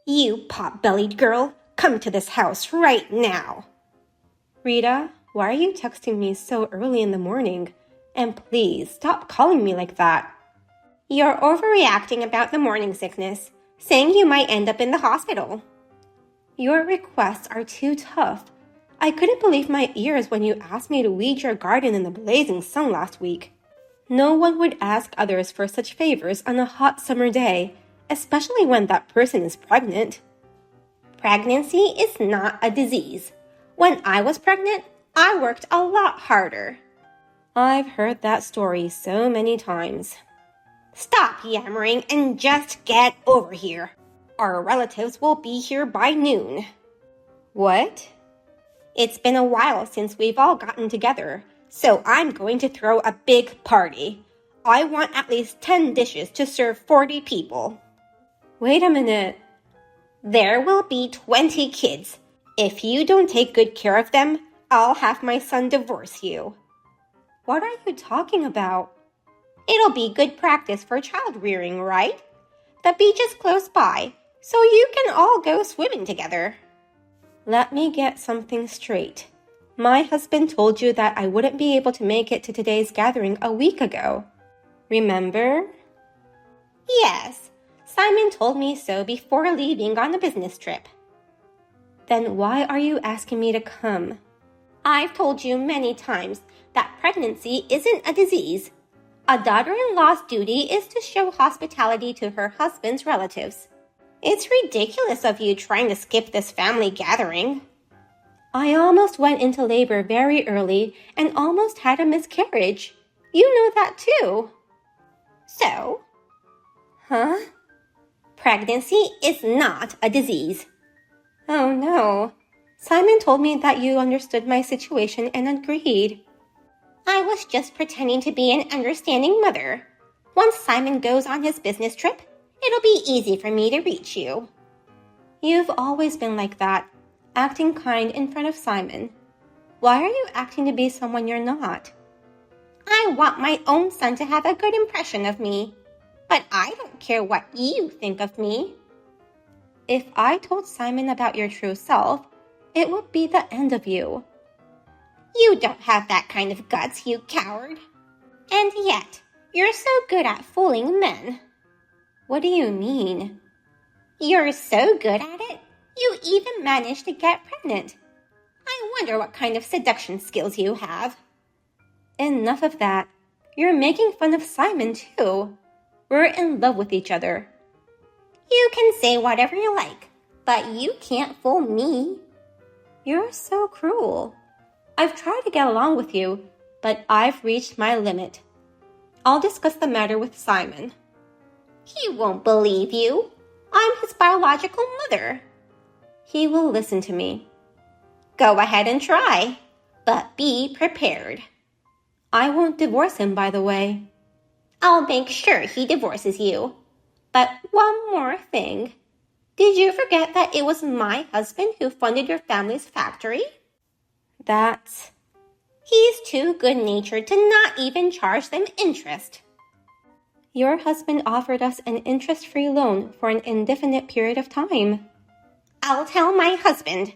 You pot-bellied girl, come to this house right now. Rita, why are you texting me so early in the morning? And please, stop calling me like that. You're overreacting about the morning sickness, saying you might end up in the hospital. Your requests are too tough. I couldn't believe my ears when you asked me to weed your garden in the blazing sun last week. No one would ask others for such favors on a hot summer day, especially when that person is pregnant. Pregnancy is not a disease. When I was pregnant, I worked a lot harder. I've heard that story so many times. Stop yammering and just get over here. Our relatives will be here by noon. What? It's been a while since we've all gotten together, so I'm going to throw a big party. I want at least 10 dishes to serve 40 people. Wait a minute. There will be 20 kids. If you don't take good care of them, I'll have my son divorce you. What are you talking about? It'll be good practice for child rearing, right? The beach is close by, so you can all go swimming together. Let me get something straight. My husband told you that I wouldn't be able to make it to today's gathering a week ago. Remember? Yes, Simon told me so before leaving on a business trip. Then why are you asking me to come? I've told you many times that pregnancy isn't a disease. A daughter-in-law's duty is to show hospitality to her husband's relatives. It's ridiculous of you trying to skip this family gathering. I almost went into labor very early and almost had a miscarriage. You know that too. So? Huh? Pregnancy is not a disease. Oh no. Simon told me that you understood my situation and agreed. I was just pretending to be an understanding mother. Once Simon goes on his business trip, it'll be easy for me to reach you. You've always been like that, acting kind in front of Simon. Why are you acting to be someone you're not? I want my own son to have a good impression of me, but I don't care what you think of me. If I told Simon about your true self, it would be the end of you. You don't have that kind of guts, you coward. And yet, you're so good at fooling men. What do you mean? You're so good at it, you even managed to get pregnant. I wonder what kind of seduction skills you have. Enough of that. You're making fun of Simon, too. We're in love with each other. You can say whatever you like, but you can't fool me. You're so cruel. I've tried to get along with you, but I've reached my limit. I'll discuss the matter with Simon. He won't believe you. I'm his biological mother. He will listen to me. Go ahead and try, but be prepared. I won't divorce him, by the way. I'll make sure he divorces you. But one more thing. Did you forget that it was my husband who funded your family's factory? He's too good-natured to not even charge them interest. Your husband offered us an interest-free loan for an indefinite period of time. I'll tell my husband.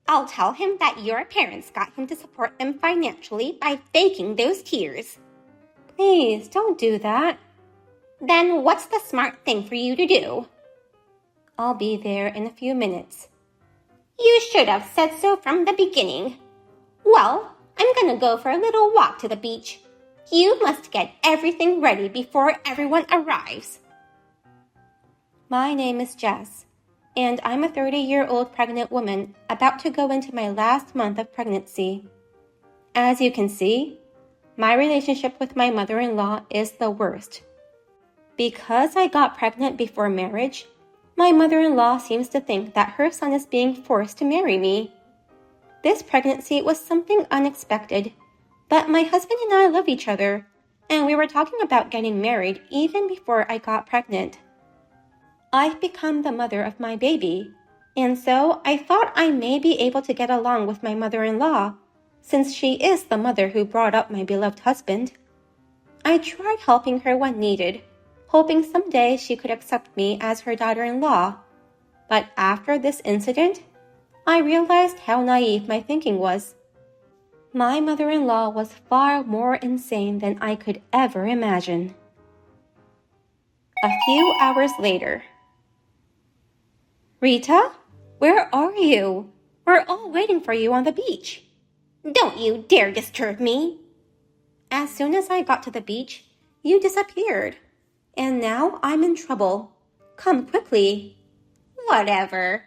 I'll tell him that your parents got him to support them financially by faking those tears. Please, don't do that. Then what's the smart thing for you to do? I'll be there in a few minutes. You should have said so from the beginning. Well, I'm gonna go for a little walk to the beach. You must get everything ready before everyone arrives. My name is Jess, and I'm a 30-year-old pregnant woman about to go into my last month of pregnancy. As you can see, my relationship with my mother-in-law is the worst. Because I got pregnant before marriage, my mother-in-law seems to think that her son is being forced to marry me. This pregnancy was something unexpected, but my husband and I love each other, and we were talking about getting married even before I got pregnant. I've become the mother of my baby, and so I thought I may be able to get along with my mother-in-law, since she is the mother who brought up my beloved husband. I tried helping her when needed, hoping someday she could accept me as her daughter-in-law. But after this incident, I realized how naive my thinking was. My mother-in-law was far more insane than I could ever imagine. A few hours later. Rita, where are you? We're all waiting for you on the beach. Don't you dare disturb me. As soon as I got to the beach, you disappeared. And now I'm in trouble. Come quickly. Whatever.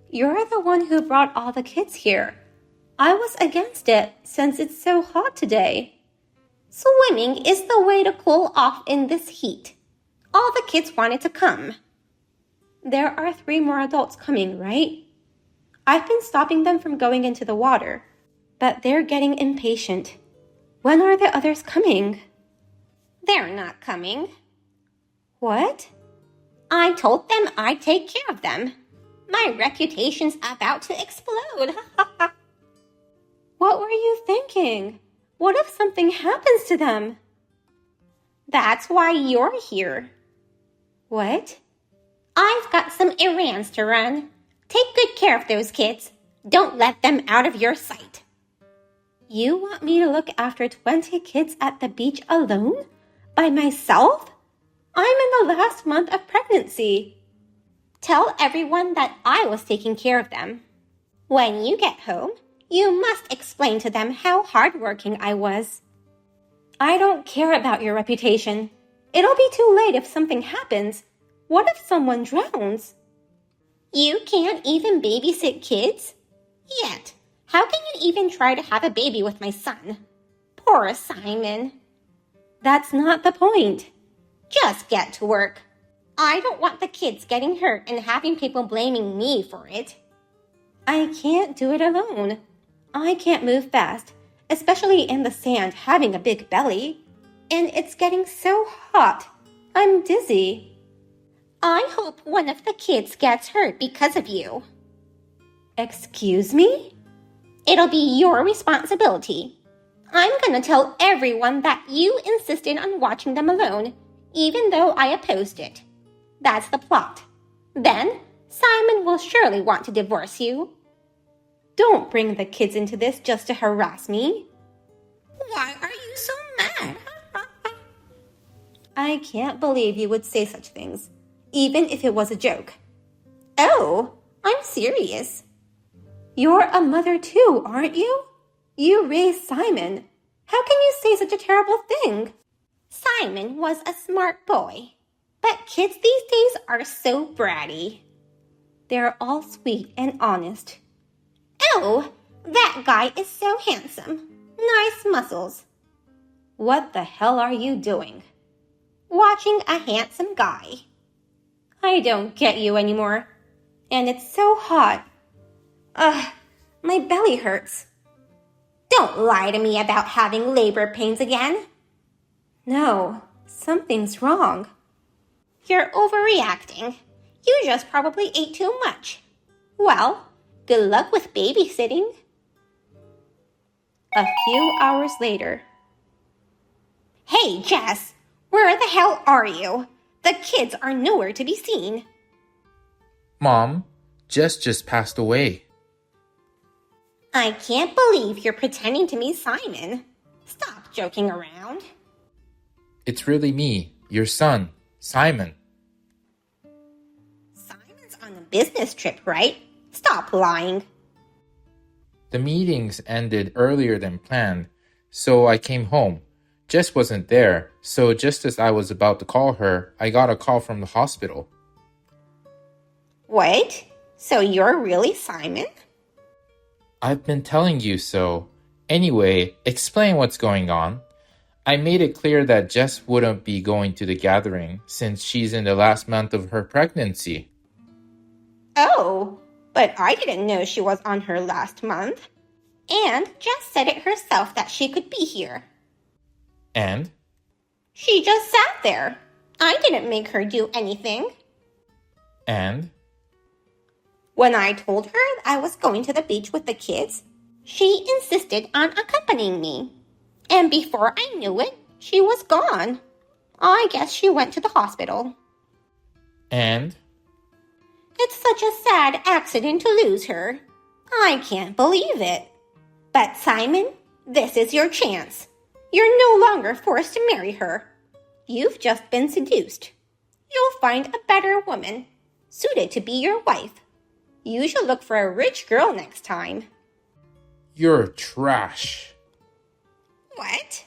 You're the one who brought all the kids here. I was against it since it's so hot today. Swimming is the way to cool off in this heat. All the kids wanted to come. There are 3 more adults coming, right? I've been stopping them from going into the water, but they're getting impatient. When are the others coming? They're not coming. What? I told them I'd take care of them. My reputation's about to explode. What were you thinking? What if something happens to them? That's why you're here. What? I've got some errands to run. Take good care of those kids. Don't let them out of your sight. You want me to look after 20 kids at the beach alone? By myself? I'm in the last month of pregnancy. Tell everyone that I was taking care of them. When you get home, you must explain to them how hardworking I was. I don't care about your reputation. It'll be too late if something happens. What if someone drowns? You can't even babysit kids? Yet, how can you even try to have a baby with my son? Poor Simon. That's not the point. Just get to work. I don't want the kids getting hurt and having people blaming me for it. I can't do it alone. I can't move fast, especially in the sand having a big belly. And it's getting so hot. I'm dizzy. I hope one of the kids gets hurt because of you. Excuse me? It'll be your responsibility. I'm gonna tell everyone that you insisted on watching them alone, even though I opposed it. That's the plot. Then, Simon will surely want to divorce you. Don't bring the kids into this just to harass me. Why are you so mad? I can't believe you would say such things, even if it was a joke. Oh, I'm serious. You're a mother too, aren't you? You raised Simon. How can you say such a terrible thing? Simon was a smart boy, but kids these days are so bratty. They're all sweet and honest. Oh, that guy is so handsome. Nice muscles. What the hell are you doing? Watching a handsome guy. I don't get you anymore. And it's so hot. My belly hurts. Don't lie to me about having labor pains again. No, something's wrong. You're overreacting. You just probably ate too much. Well, good luck with babysitting. A few hours later. Hey, Jess, where the hell are you? The kids are nowhere to be seen. Mom, Jess just passed away. I can't believe you're pretending to be Simon. Stop joking around. It's really me, your son, Simon. Simon's on a business trip, right? Stop lying. The meetings ended earlier than planned, so I came home. Jess wasn't there, so just as I was about to call her, I got a call from the hospital. Wait, so you're really Simon? I've been telling you so. Anyway, explain what's going on. I made it clear that Jess wouldn't be going to the gathering since she's in the last month of her pregnancy. Oh, but I didn't know she was on her last month. And Jess said it herself that she could be here. And? She just sat there. I didn't make her do anything. And? When I told her I was going to the beach with the kids, she insisted on accompanying me. And before I knew it, she was gone. I guess she went to the hospital. And? It's such a sad accident to lose her. I can't believe it. But Simon, this is your chance. You're no longer forced to marry her. You've just been seduced. You'll find a better woman, suited to be your wife. You should look for a rich girl next time. You're trash. What?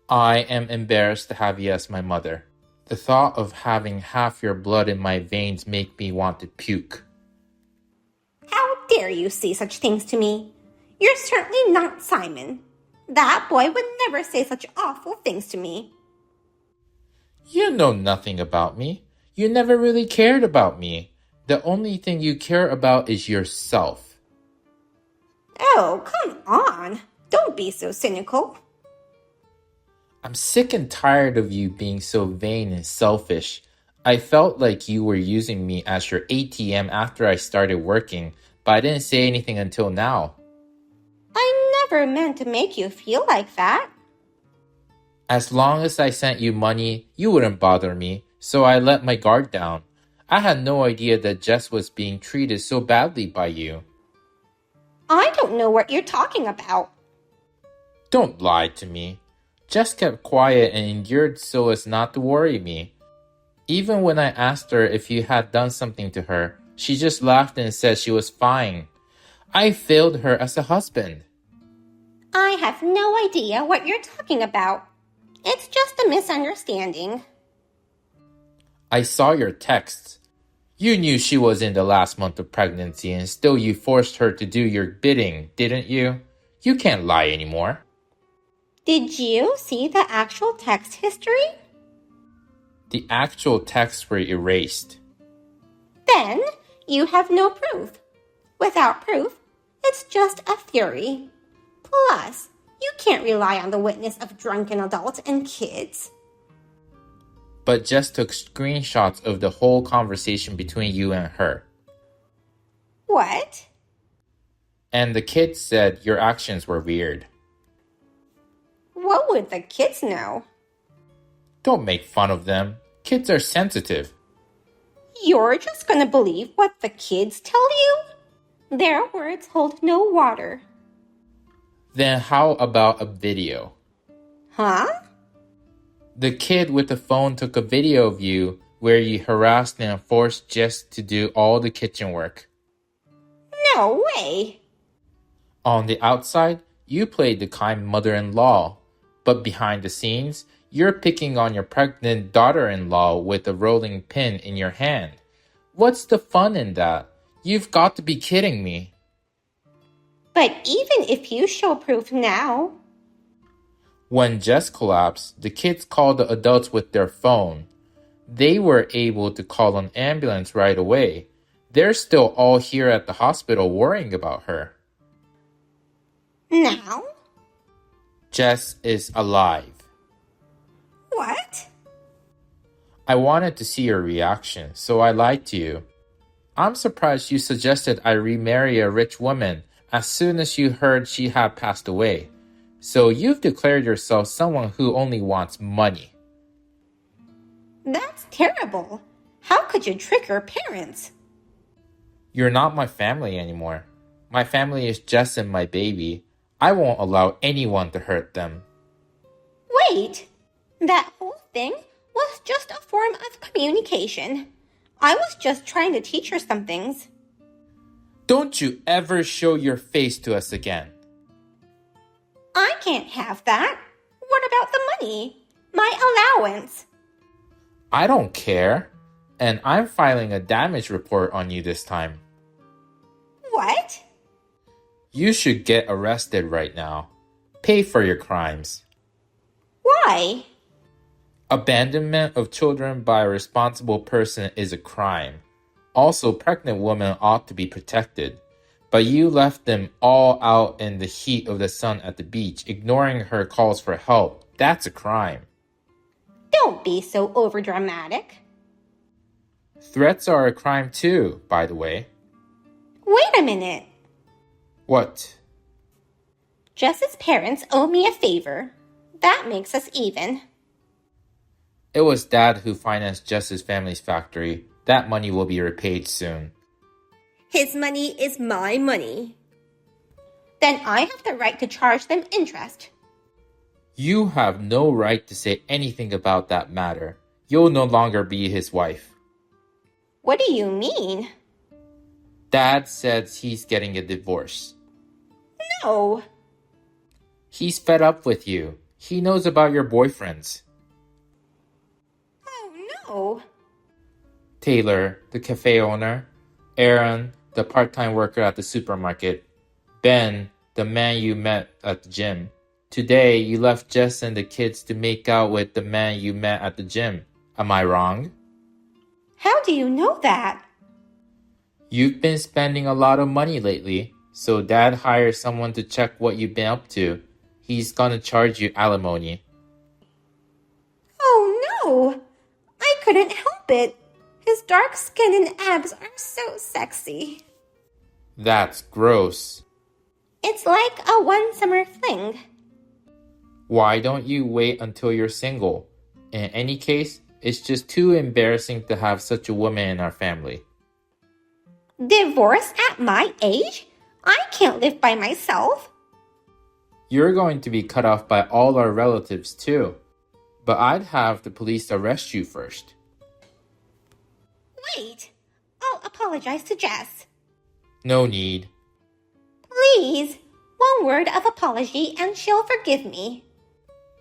I am embarrassed to have you as my mother. The thought of having half your blood in my veins make me want to puke. How dare you say such things to me? You're certainly not Simon. That boy would never say such awful things to me. You know nothing about me. You never really cared about me. The only thing you care about is yourself. Oh, come on. Don't be so cynical. I'm sick and tired of you being so vain and selfish. I felt like you were using me as your ATM after I started working, but I didn't say anything until now. I never meant to make you feel like that. As long as I sent you money, you wouldn't bother me, so I let my guard down. I had no idea that Jess was being treated so badly by you. I don't know what you're talking about. Don't lie to me. Jess kept quiet and endured so as not to worry me. Even when I asked her if you had done something to her, she just laughed and said she was fine. I failed her as a husband. I have no idea what you're talking about. It's just a misunderstanding. I saw your texts. You knew she was in the last month of pregnancy and still you forced her to do your bidding, didn't you? You can't lie anymore. Did you see the actual text history? The actual texts were erased. Then you have no proof. Without proof, it's just a theory. Plus, you can't rely on the witness of drunken adults and kids. But Jess took screenshots of the whole conversation between you and her. What? And the kids said your actions were weird. What would the kids know? Don't make fun of them. Kids are sensitive. You're just gonna believe what the kids tell you? Their words hold no water. Then how about a video? Huh? The kid with the phone took a video of you where you harassed and forced Jess to do all the kitchen work. No way. On the outside, you played the kind mother-in-law, but behind the scenes, you're picking on your pregnant daughter-in-law with a rolling pin in your hand. What's the fun in that? You've got to be kidding me. But even if you show proof now... When Jess collapsed, the kids called the adults with their phone. They were able to call an ambulance right away. They're still all here at the hospital worrying about her. Now? Jess is alive. What? I wanted to see your reaction, so I lied to you. I'm surprised you suggested I remarry a rich woman as soon as you heard she had passed away. So you've declared yourself someone who only wants money. That's terrible. How could you trick your parents? You're not my family anymore. My family is Jess and my baby. I won't allow anyone to hurt them. Wait! That whole thing was just a form of communication. I was just trying to teach her some things. Don't you ever show your face to us again. I can't have that. What about the money? My allowance? I don't care. And I'm filing a damage report on you this time. What? You should get arrested right now. Pay for your crimes. Why? Abandonment of children by a responsible person is a crime. Also, pregnant women ought to be protected. But you left them all out in the heat of the sun at the beach, ignoring her calls for help. That's a crime. Don't be so overdramatic. Threats are a crime too, by the way. Wait a minute. What? Jess's parents owe me a favor. That makes us even. It was Dad who financed Jess's family's factory. That money will be repaid soon. His money is my money. Then I have the right to charge them interest. You have no right to say anything about that matter. You'll no longer be his wife. What do you mean? Dad says he's getting a divorce. No. He's fed up with you. He knows about your boyfriends. Oh, no. Taylor, the cafe owner. Aaron, the part-time worker at the supermarket. Ben, the man you met at the gym. Today, you left Jess and the kids to make out with the man you met at the gym. Am I wrong? How do you know that? You've been spending a lot of money lately, so Dad hired someone to check what you've been up to. He's gonna charge you alimony. Oh, no. I couldn't help it. His dark skin and abs are so sexy. That's gross. It's like a one summer fling. Why don't you wait until you're single? In any case, it's just too embarrassing to have such a woman in our family. Divorce at my age? I can't live by myself. You're going to be cut off by all our relatives too. But I'd have the police arrest you first. Wait, I'll apologize to Jess. No need. Please, one word of apology and she'll forgive me.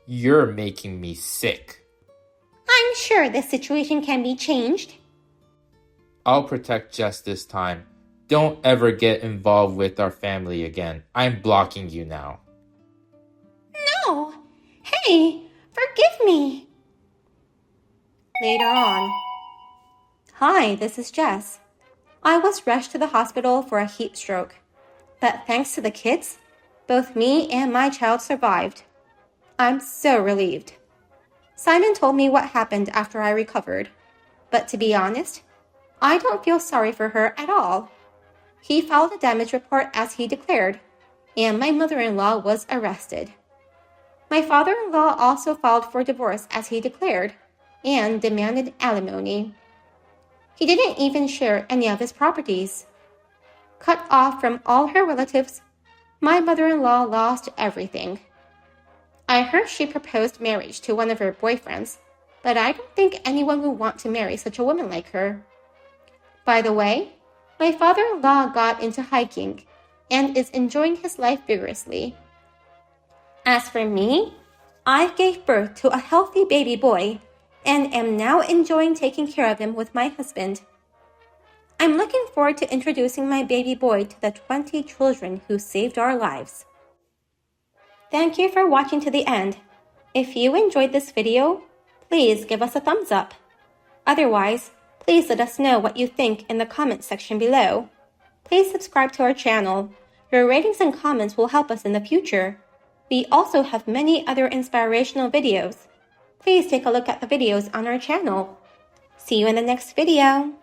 You're making me sick. I'm sure this situation can be changed. I'll protect Jess this time. Don't ever get involved with our family again. I'm blocking you now. No! Hey, forgive me! Later on. Hi, this is Jess. I was rushed to the hospital for a heat stroke, but thanks to the kids, both me and my child survived. I'm so relieved. Simon told me what happened after I recovered, but to be honest, I don't feel sorry for her at all. He filed a damage report as he declared, and my mother-in-law was arrested. My father-in-law also filed for divorce as he declared, and demanded alimony. He didn't even share any of his properties. Cut off from all her relatives, my mother-in-law lost everything. I heard she proposed marriage to one of her boyfriends, but I don't think anyone would want to marry such a woman like her. By the way, my father-in-law got into hiking and is enjoying his life vigorously. As for me, I gave birth to a healthy baby boy and am now enjoying taking care of him with my husband. I'm looking forward to introducing my baby boy to the 20 children who saved our lives. Thank you for watching to the end. If you enjoyed this video, please give us a thumbs up. Otherwise, please let us know what you think in the comment section below. Please subscribe to our channel. Your ratings and comments will help us in the future. We also have many other inspirational videos. Please take a look at the videos on our channel. See you in the next video.